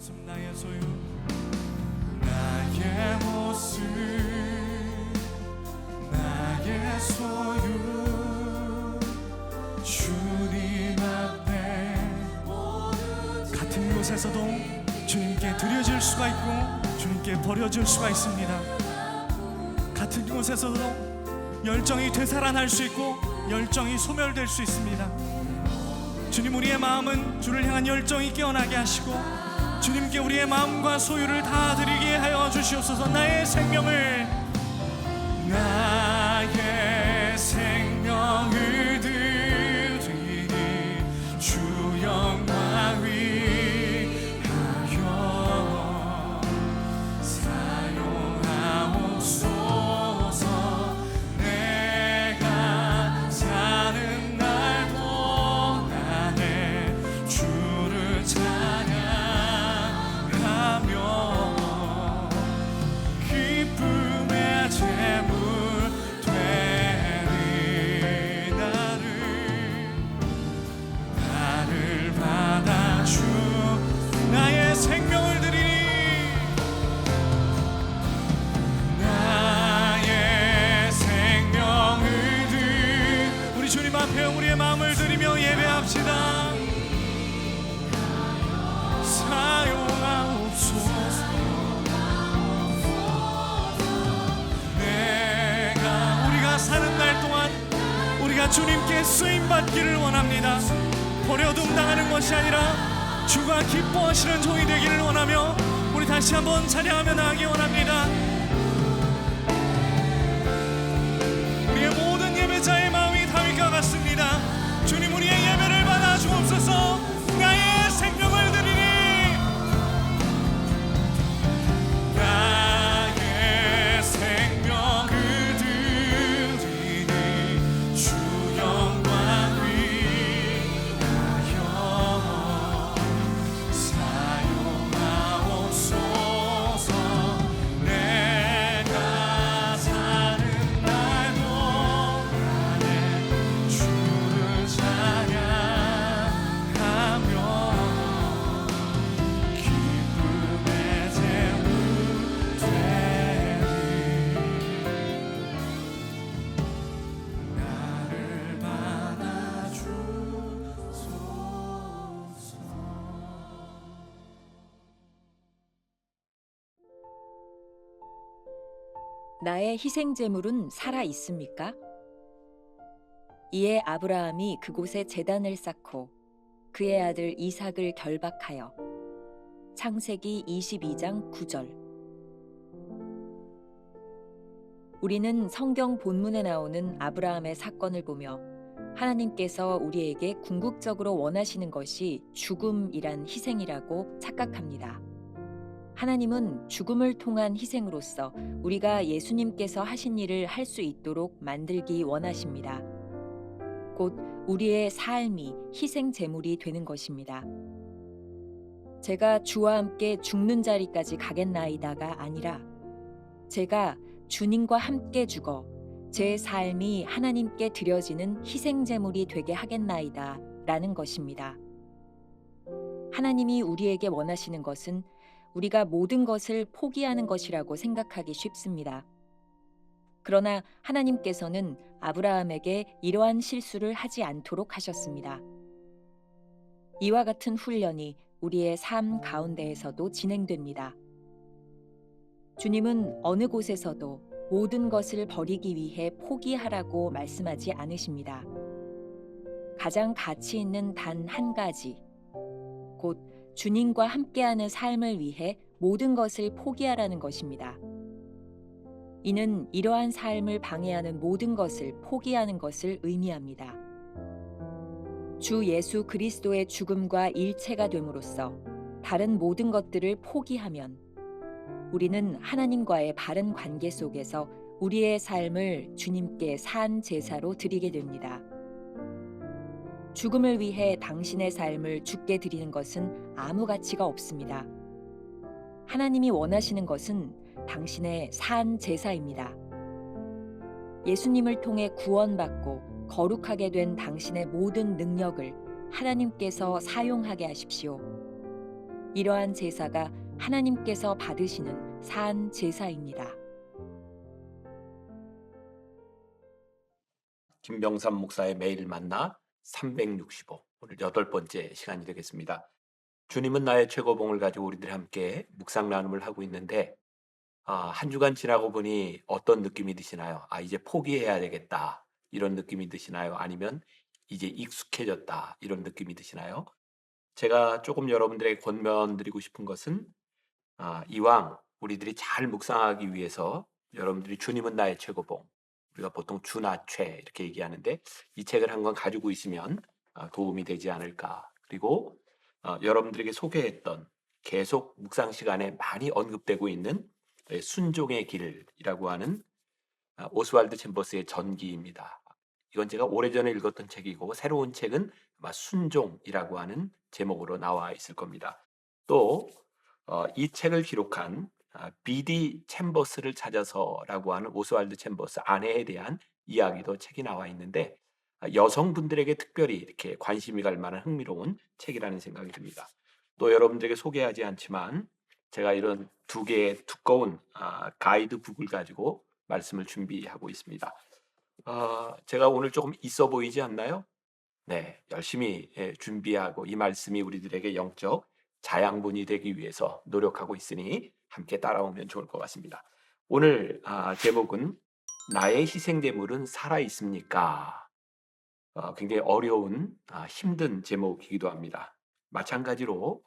모습 나의 소유 나의 모습 나의 소유 주님 앞에 같은 곳에서도 주님께 드려질 수가 있고 주님께 버려질 수가 있습니다. 같은 곳에서도 열정이 되살아날 수 있고 열정이 소멸될 수 있습니다. 주님, 우리의 마음은 주를 향한 열정이 깨어나게 하시고 주님께 우리의 마음과 소유를 다 드리게 하여 주시옵소서. 나의 생명을 드리니 주 영광 위하여 사용하옵소서. 내가 사는 날도 나의 주를 찬양하며 기쁨의 제물 되리. 나를 받아주 나의 생명을 드리니 나의 생명을 드리. 우리 주님 앞에 우리의 마음을 드리며 예배합시다. 사용하옵소서. 우리가 사는 날 동안 우리가 주님께 쓰임받기를 원합니다. 버려둠 당하는 것이 아니라 주가 기뻐하시는 종이 되기를 원하며 우리 다시 한번 찬양하며 나가기 원합니다. 우리의 모든 예배자의 마음이 다윗과 같습니다. 주님, 우리의 예배를 받아 주옵소서. 나의 생명을 드리니 나의 생명을 드리니 주 영광 위하여 사용하옵소서. 내가 사는 날도 나의 주를 찬양하며 기쁨의 제물 되리. 나를 받아주소서. 나의 희생 제물은 살아 있습니까? 이에 아브라함이 그곳에 제단을 쌓고 그의 아들 이삭을 결박하여. 창세기 22장 9절. 우리는 성경 본문에 나오는 아브라함의 사건을 보며 하나님께서 우리에게 궁극적으로 원하시는 것이 죽음이란 희생이라고 착각합니다. 하나님은 죽음을 통한 희생으로서 우리가 예수님께서 하신 일을 할 수 있도록 만들기 원하십니다. 곧 우리의 삶이 희생 제물이 되는 것입니다. 제가 주와 함께 죽는 자리까지 가겠나이다가 아니라 제가 주님과 함께 죽어 제 삶이 하나님께 드려지는 희생 제물이 되게 하겠나이다 라는 것입니다. 하나님이 우리에게 원하시는 것은 우리가 모든 것을 포기하는 것이라고 생각하기 쉽습니다. 그러나 하나님께서는 아브라함에게 이러한 실수를 하지 않도록 하셨습니다. 이와 같은 훈련이 우리의 삶 가운데에서도 진행됩니다. 주님은 어느 곳에서도 모든 것을 버리기 위해 포기하라고 말씀하지 않으십니다. 가장 가치 있는 단 한 가지, 곧 주님과 함께하는 삶을 위해 모든 것을 포기하라는 것입니다. 이는 이러한 삶을 방해하는 모든 것을 포기하는 것을 의미합니다. 주 예수 그리스도의 죽음과 일체가 됨으로써 다른 모든 것들을 포기하면 우리는 하나님과의 바른 관계 속에서 우리의 삶을 주님께 산 제사로 드리게 됩니다. 죽음을 위해 당신의 삶을 죽게 드리는 것은 아무 가치가 없습니다. 하나님이 원하시는 것은 당신의 산 제사입니다. 예수님을 통해 구원받고 거룩하게 된 당신의 모든 능력을 하나님께서 사용하게 하십시오. 이러한 제사가 하나님께서 받으시는 산 제사입니다. 김병삼 목사의 매일 만나 365 오늘 8번째 시간이 되겠습니다. 주님은 나의 최고봉을 가지고 우리들이 함께 묵상 나눔을 하고 있는데 한 주간 지나고 보니 어떤 느낌이 드시나요? 이제 포기해야 되겠다 이런 느낌이 드시나요? 아니면 이제 익숙해졌다 이런 느낌이 드시나요? 제가 조금 여러분들에게 권면드리고 싶은 것은 이왕 우리들이 잘 묵상하기 위해서 여러분들이 주님은 나의 최고봉, 우리가 보통 주나최 이렇게 얘기하는데 이 책을 한 권 가지고 있으면 도움이 되지 않을까. 그리고 여러분들에게 소개했던 계속 묵상 시간에 많이 언급되고 있는 순종의 길이라고 하는 오스왈드 챔버스의 전기입니다. 이건 제가 오래전에 읽었던 책이고 새로운 책은 아마 순종이라고 하는 제목으로 나와 있을 겁니다. 또 이 책을 기록한 비디 챔버스를 찾아서라고 하는 오스왈드 챔버스 아내에 대한 이야기도 책이 나와 있는데 여성분들에게 특별히 이렇게 관심이 갈 만한 흥미로운 책이라는 생각이 듭니다. 또 여러분들에게 소개하지 않지만 제가 이런 두 개의 두꺼운 가이드북을 가지고 말씀을 준비하고 있습니다. 제가 오늘 조금 있어 보이지 않나요? 네, 열심히 준비하고 이 말씀이 우리들에게 영적 자양분이 되기 위해서 노력하고 있으니 함께 따라오면 좋을 것 같습니다. 오늘 제목은 나의 희생제물은 살아 있습니까? 굉장히 어려운 힘든 제목이기도 합니다. 마찬가지로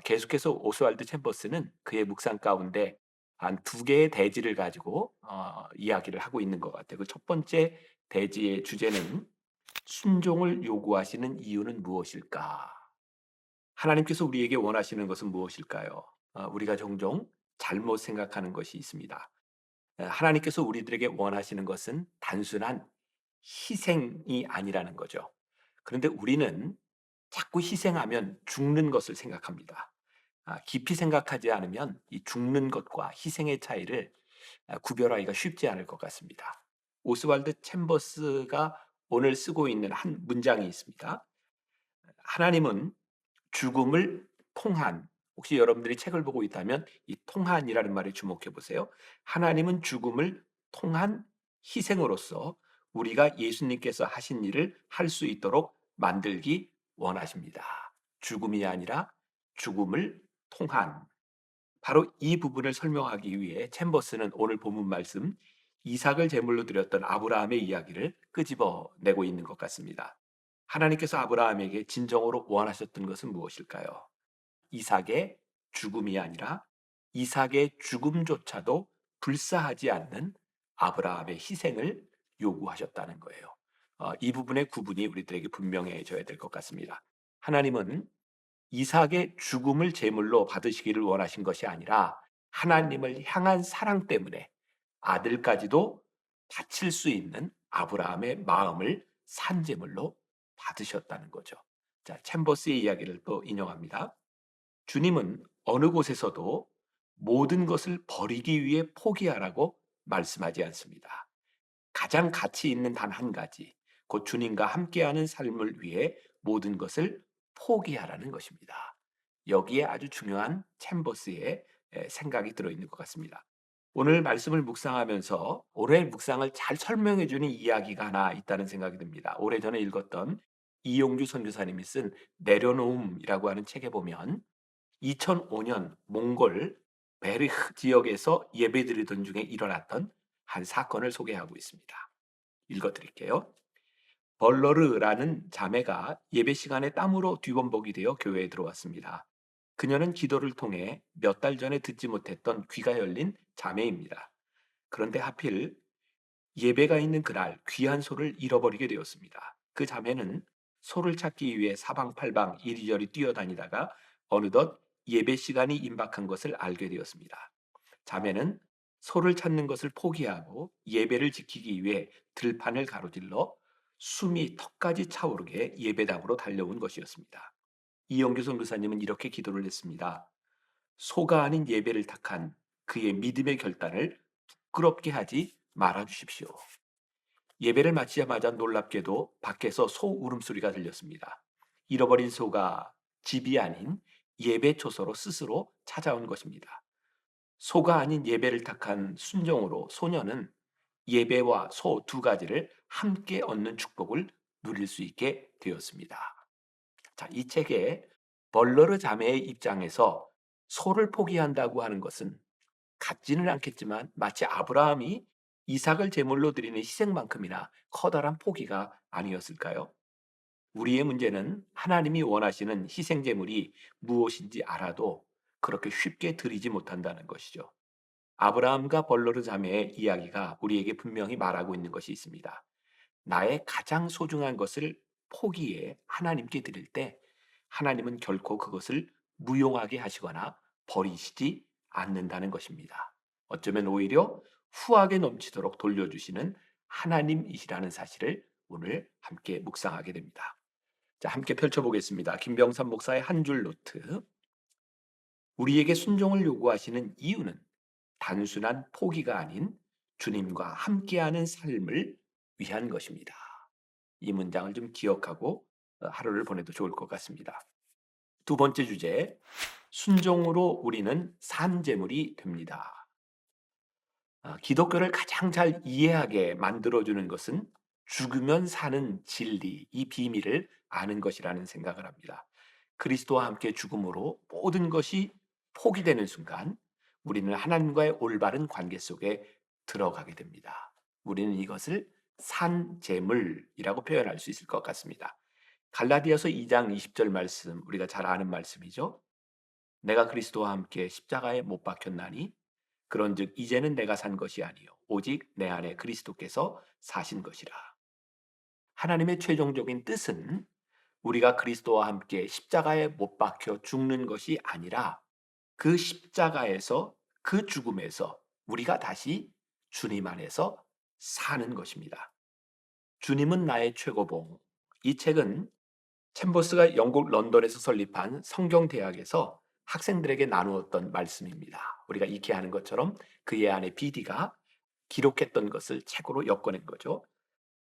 계속해서 오스왈드 챔버스는 그의 묵상 가운데 한 두 개의 대지를 가지고 이야기를 하고 있는 것 같아요. 그 첫 번째 대지의 주제는 순종을 요구하시는 이유는 무엇일까? 하나님께서 우리에게 원하시는 것은 무엇일까요? 우리가 종종 잘못 생각하는 것이 있습니다. 하나님께서 우리들에게 원하시는 것은 단순한 희생이 아니라는 거죠. 그런데 우리는 자꾸 희생하면 죽는 것을 생각합니다. 깊이 생각하지 않으면 이 죽는 것과 희생의 차이를 구별하기가 쉽지 않을 것 같습니다. 오스왈드 챔버스가 오늘 쓰고 있는 한 문장이 있습니다. 하나님은 죽음을 통한, 혹시 여러분들이 책을 보고 있다면 이 통한이라는 말에 주목해 보세요. 하나님은 죽음을 통한 희생으로서 우리가 예수님께서 하신 일을 할 수 있도록 만들기 원하십니다. 죽음이 아니라 죽음을 통한. 바로 이 부분을 설명하기 위해 챔버스는 오늘 본문 말씀 이삭을 제물로 드렸던 아브라함의 이야기를 끄집어내고 있는 것 같습니다. 하나님께서 아브라함에게 진정으로 원하셨던 것은 무엇일까요? 이삭의 죽음이 아니라 이삭의 죽음조차도 불사하지 않는 아브라함의 희생을 요구하셨다는 거예요. 이 부분의 구분이 우리들에게 분명해져야 될 것 같습니다. 하나님은 이삭의 죽음을 제물로 받으시기를 원하신 것이 아니라 하나님을 향한 사랑 때문에 아들까지도 바칠 수 있는 아브라함의 마음을 산제물로 받으셨다는 거죠. 자, 챔버스의 이야기를 또 인용합니다. 주님은 어느 곳에서도 모든 것을 버리기 위해 포기하라고 말씀하지 않습니다. 가장 가치 있는 단 한 가지, 곧 주님과 함께하는 삶을 위해 모든 것을 포기하라는 것입니다. 여기에 아주 중요한 챔버스의 생각이 들어있는 것 같습니다. 오늘 말씀을 묵상하면서 올해 묵상을 잘 설명해 주는 이야기가 하나 있다는 생각이 듭니다. 오래전에 읽었던 이용주 선교사님이 쓴 내려놓음이라고 하는 책에 보면 2005년 몽골 베르흐 지역에서 예배드리던 중에 일어났던 한 사건을 소개하고 있습니다. 읽어드릴게요. 벌러르라는 자매가 예배 시간에 땀으로 뒤범벅이 되어 교회에 들어왔습니다. 그녀는 기도를 통해 몇 달 전에 듣지 못했던 귀가 열린 자매입니다. 그런데 하필 예배가 있는 그날 귀한 소를 잃어버리게 되었습니다. 그 자매는 소를 찾기 위해 사방팔방 이리저리 뛰어다니다가 어느덧 예배 시간이 임박한 것을 알게 되었습니다. 자매는 소를 찾는 것을 포기하고 예배를 지키기 위해 들판을 가로질러 숨이 턱까지 차오르게 예배당으로 달려온 것이었습니다. 이영규 선교사님은 이렇게 기도를 했습니다. 소가 아닌 예배를 택한 그의 믿음의 결단을 부끄럽게 하지 말아 주십시오. 예배를 마치자마자 놀랍게도 밖에서 소 울음소리가 들렸습니다. 잃어버린 소가 집이 아닌 예배 초소로 스스로 찾아온 것입니다. 소가 아닌 예배를 택한 순종으로 소녀는 예배와 소 두 가지를 함께 얻는 축복을 누릴 수 있게 되었습니다. 자, 이 책에 벌러르 자매의 입장에서 소를 포기한다고 하는 것은 같지는 않겠지만 마치 아브라함이 이삭을 제물로 드리는 희생만큼이나 커다란 포기가 아니었을까요? 우리의 문제는 하나님이 원하시는 희생 제물이 무엇인지 알아도 그렇게 쉽게 드리지 못한다는 것이죠. 아브라함과 벌러르 자매의 이야기가 우리에게 분명히 말하고 있는 것이 있습니다. 나의 가장 소중한 것을 포기해 하나님께 드릴 때 하나님은 결코 그것을 무용하게 하시거나 버리시지 않는다는 것입니다. 어쩌면 오히려 후하게 넘치도록 돌려주시는 하나님이시라는 사실을 오늘 함께 묵상하게 됩니다. 자, 함께 펼쳐보겠습니다. 김병삼 목사의 한 줄 노트. 우리에게 순종을 요구하시는 이유는 단순한 포기가 아닌 주님과 함께하는 삶을 위한 것입니다. 이 문장을 좀 기억하고 하루를 보내도 좋을 것 같습니다. 두 번째 주제, 순종으로 우리는 산 제물이 됩니다. 기독교를 가장 잘 이해하게 만들어주는 것은 죽으면 사는 진리, 이 비밀을 아는 것이라는 생각을 합니다. 그리스도와 함께 죽음으로 모든 것이 포기되는 순간 우리는 하나님과의 올바른 관계 속에 들어가게 됩니다. 우리는 이것을 산제물이라고 표현할 수 있을 것 같습니다. 갈라디아서 2장 20절 말씀, 우리가 잘 아는 말씀이죠. 내가 그리스도와 함께 십자가에 못 박혔나니 그런즉 이제는 내가 산 것이 아니요 오직 내 안에 그리스도께서 사신 것이라. 하나님의 최종적인 뜻은 우리가 그리스도와 함께 십자가에 못 박혀 죽는 것이 아니라 그 십자가에서, 그 죽음에서 우리가 다시 주님 안에서 사는 것입니다. 주님은 나의 최고봉. 이 책은 챔버스가 영국 런던에서 설립한 성경대학에서 학생들에게 나누었던 말씀입니다. 우리가 익히 아는 것처럼 그의 아내 비디가 기록했던 것을 책으로 엮어낸 거죠.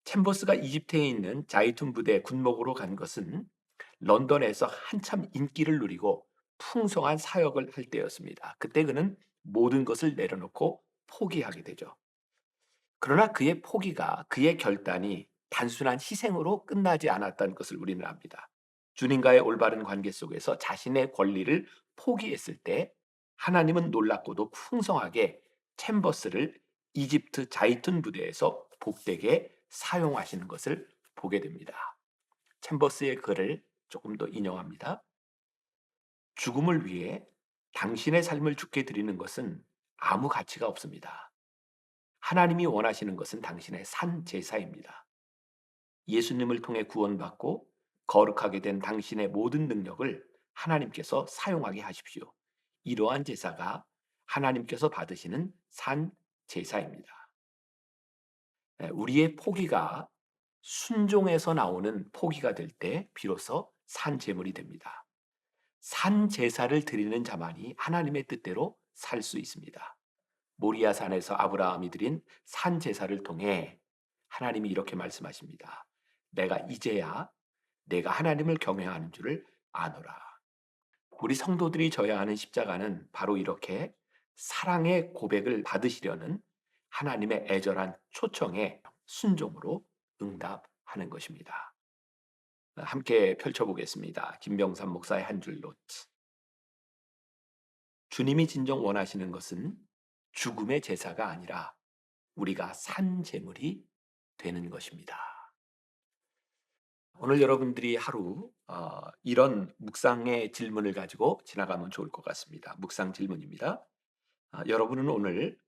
챔버스가 이집트에 있는 자이툰 부대 군목으로 간 것은 런던에서 한참 인기를 누리고 풍성한 사역을 할 때였습니다. 그때 그는 모든 것을 내려놓고 포기하게 되죠. 그러나 그의 포기가, 그의 결단이 단순한 희생으로 끝나지 않았다는 것을 우리는 압니다. 주님과의 올바른 관계 속에서 자신의 권리를 포기했을 때 하나님은 놀랍고도 풍성하게 챔버스를 이집트 자이툰 부대에서 복되게 사용하시는 것을 보게 됩니다. 챔버스의 글을 조금 더 인용합니다. 죽음을 위해 당신의 삶을 죽게 드리는 것은 아무 가치가 없습니다. 하나님이 원하시는 것은 당신의 산 제사입니다. 예수님을 통해 구원받고 거룩하게 된 당신의 모든 능력을 하나님께서 사용하게 하십시오. 이러한 제사가 하나님께서 받으시는 산 제사입니다. 우리의 포기가 순종에서 나오는 포기가 될 때 비로소 산 제물이 됩니다. 산 제사를 드리는 자만이 하나님의 뜻대로 살 수 있습니다. 모리아 산에서 아브라함이 드린 산 제사를 통해 하나님이 이렇게 말씀하십니다. 내가 이제야 내가 하나님을 경외하는 줄을 아노라. 우리 성도들이 져야 하는 십자가는 바로 이렇게 사랑의 고백을 받으시려는 하나님의 애절한 초청에 순종으로 응답하는 것입니다. 함께 펼쳐보겠습니다. 김병삼 목사의 한 줄 노트. 주님이 진정 원하시는 것은 죽음의 제사가 아니라 우리가 산 제물이 되는 것입니다. 오늘 여러분들이 하루 이런 묵상의 질문을 가지고 지나가면 좋을 것 같습니다. 묵상 질문입니다. 여러분은 오늘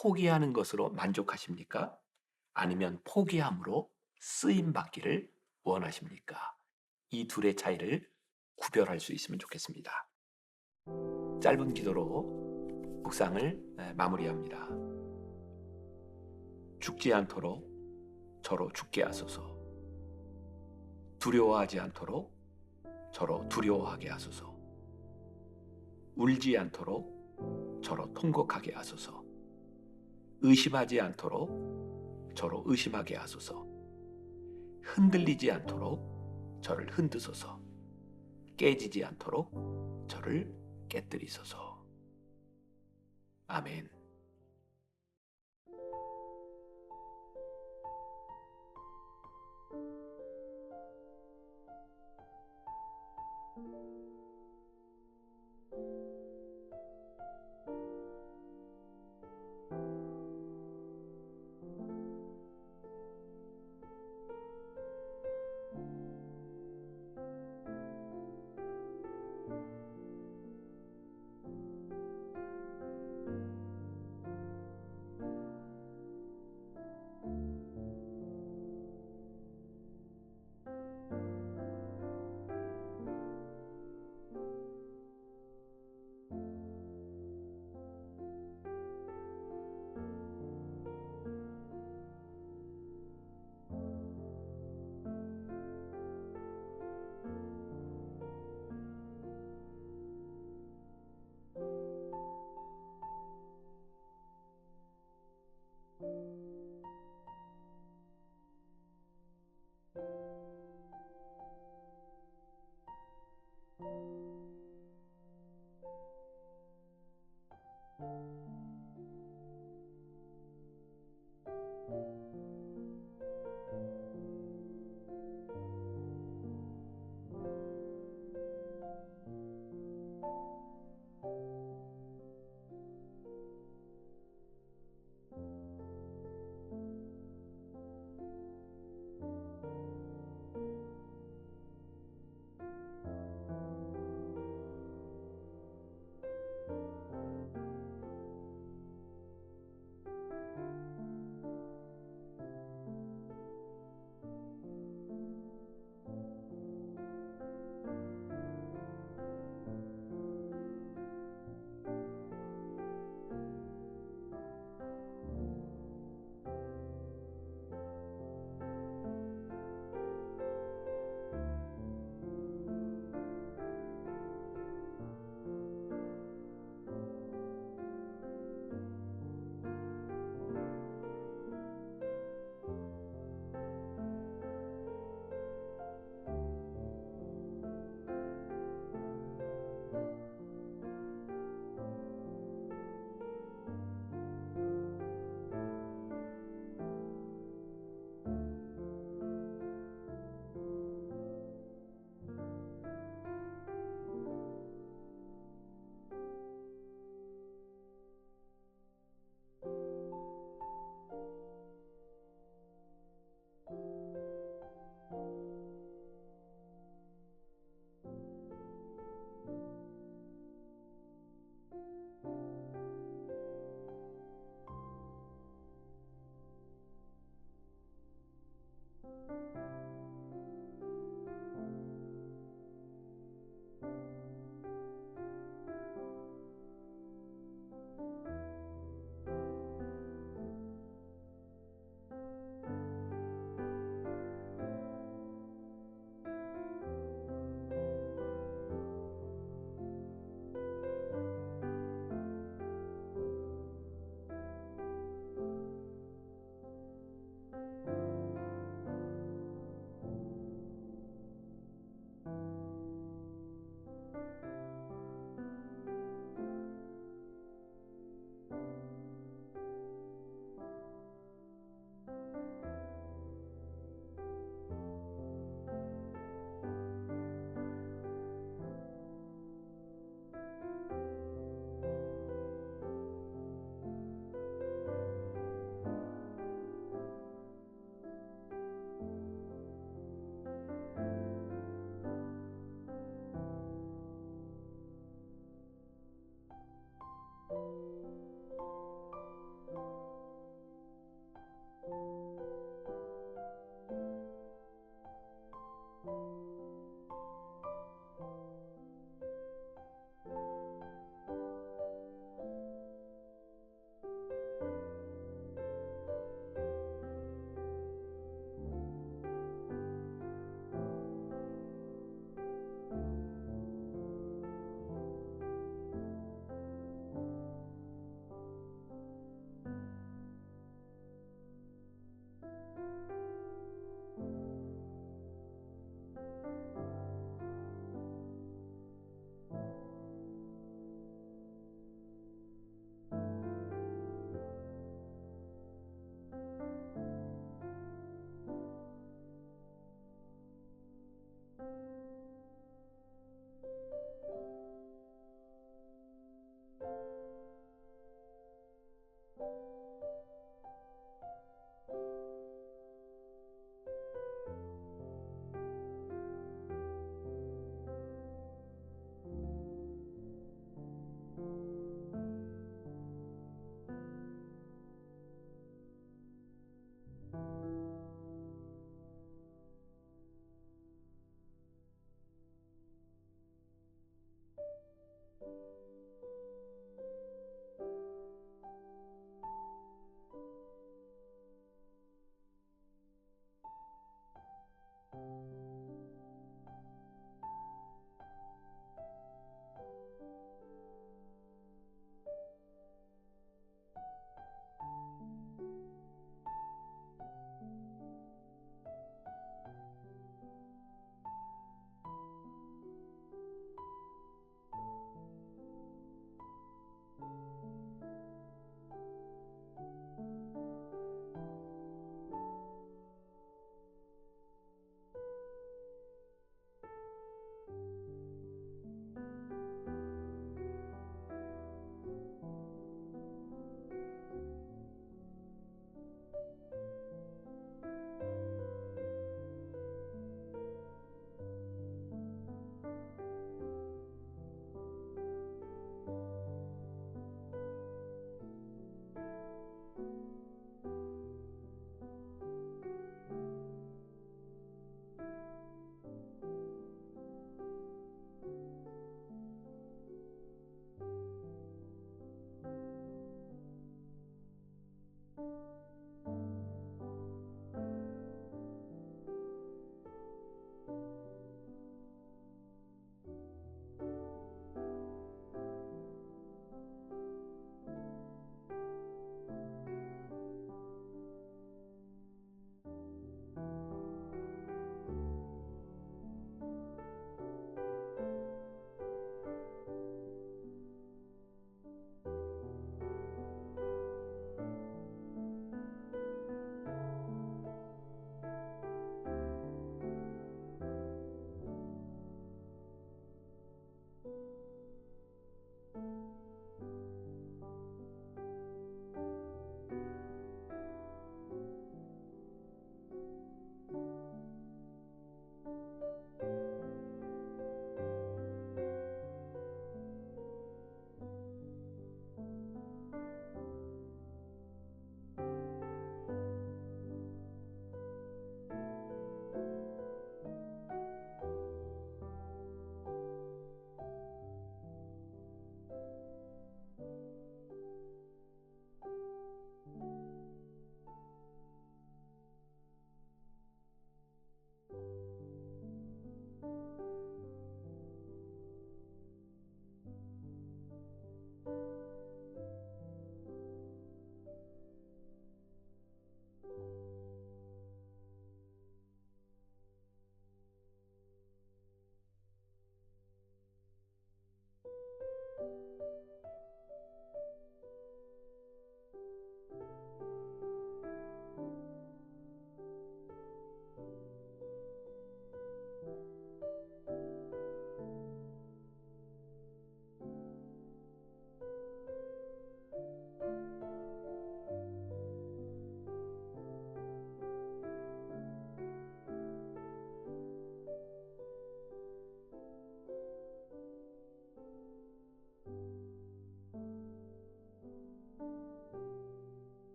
포기하는 것으로 만족하십니까? 아니면 포기함으로 쓰임받기를 원하십니까? 이 둘의 차이를 구별할 수 있으면 좋겠습니다. 짧은 기도로 묵상을 마무리합니다. 죽지 않도록 저로 죽게 하소서. 두려워하지 않도록 저로 두려워하게 하소서. 울지 않도록 저로 통곡하게 하소서. 의심하지 않도록 저로 의심하게 하소서. 흔들리지 않도록 저를 흔드소서. 깨지지 않도록 저를 깨뜨리소서. 아멘.